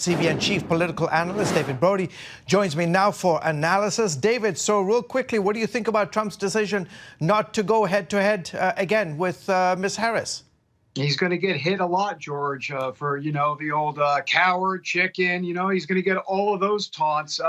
CBN chief political analyst David Brody joins me now for analysis. David, so real quickly, what do you think about Trump's decision not to go head-to-head again with Ms. Harris? He's going to get hit a lot, George, for, the old coward, chicken. He's going to get all of those taunts.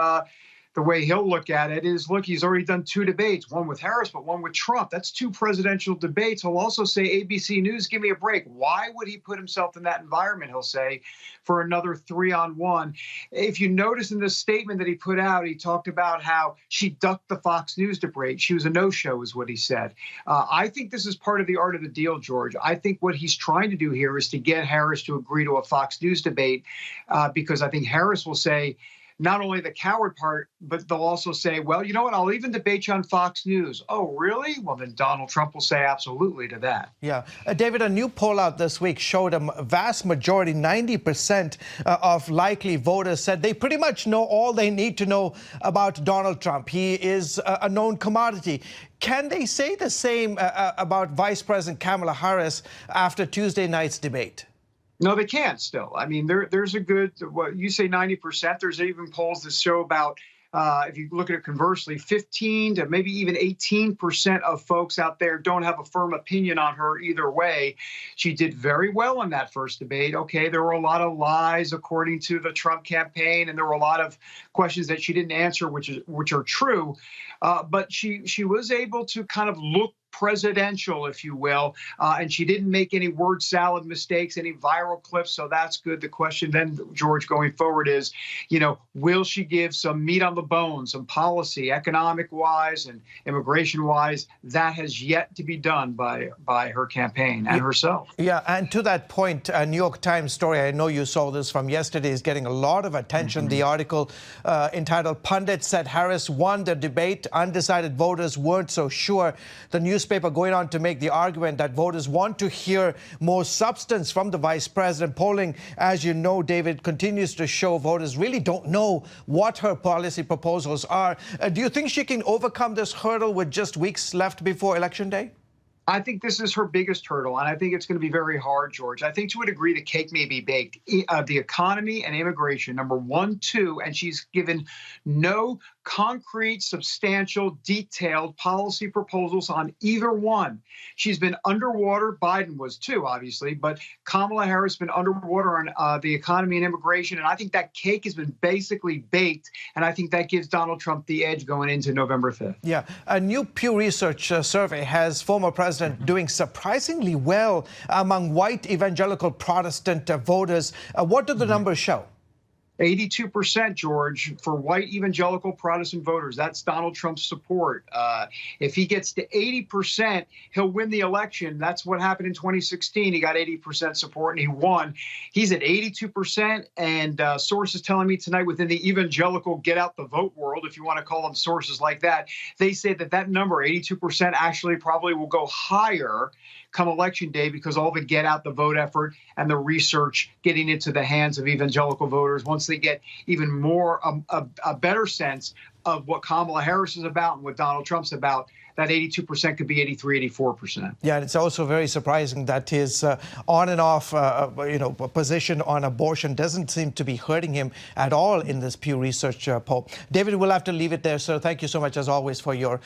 The way he'll look at it is, look, he's already done 2 debates, one with Harris, but one with Trump. That's 2 presidential debates. He'll also say, ABC News, give me a break. Why would he put himself in that environment, he'll say, for another 3-on-1? If you notice in the statement that he put out, he talked about how she ducked the Fox News debate. She was a no-show, is what he said. I think this is part of the art of the deal, George. I think what he's trying to do here is to get Harris to agree to a Fox News debate, because I think Harris will say, not only the coward part, but they'll also say, well, you know what, I'll even debate you on Fox News. Oh, really? Well, then Donald Trump will say absolutely to that. Yeah. David, a new poll out this week showed a vast majority, 90% of likely voters said they pretty much know all they need to know about Donald Trump. He is a known commodity. Can they say the same about Vice President Kamala Harris after Tuesday night's debate? No, they can't still. I mean, there's a good, what you say 90%. There's even polls that show about, if you look at it conversely, 15 to maybe even 18% of folks out there don't have a firm opinion on her either way. She did very well in that first debate. Okay, there were a lot of lies according to the Trump campaign, and there were a lot of questions that she didn't answer, which are true. But she was able to kind of look presidential, if you will, and she didn't make any word salad mistakes, any viral clips, so that's good. The question then, George, going forward is, will she give some meat on the bone, some policy, economic-wise and immigration-wise? That has yet to be done by her campaign and herself. Yeah, and to that point, a New York Times story, I know you saw this from yesterday, is getting a lot of attention. The article entitled, "Pundits Said Harris Won the Debate, Undecided Voters Weren't So Sure." The newspaper going on to make the argument that voters want to hear more substance from the vice president. Polling, as you know, David, continues to show voters really don't know what her policy proposals are. Do you think she can overcome this hurdle with just weeks left before Election Day? I think this is her biggest hurdle, and I think it's going to be very hard, George. I think to a degree the cake may be baked. The economy and immigration, number 1, 2, and she's given no concrete, substantial, detailed policy proposals on either one. She's been underwater. Biden was too, obviously, but Kamala Harris has been underwater on the economy and immigration, and I think that cake has been basically baked, and I think that gives Donald Trump the edge going into November 5th. Yeah. A new Pew Research survey has former President doing surprisingly well among white evangelical Protestant voters. What do the numbers show? 82%, George, for white evangelical Protestant voters. That's Donald Trump's support. If he gets to 80%, he'll win the election. That's what happened in 2016. He got 80% support and he won. He's at 82%. And sources telling me tonight within the evangelical get out the vote world, if you want to call them sources like that, they say that number, 82%, actually probably will go higher come Election Day because all the get out the vote effort and the research getting into the hands of evangelical voters, once they get even more a better sense of what Kamala Harris is about and what Donald Trump's about, that 82% could be 83, 84%. Yeah, and it's also very surprising that his on and off, position on abortion doesn't seem to be hurting him at all in this Pew Research poll. David, we'll have to leave it there, sir. Thank you so much, as always, for your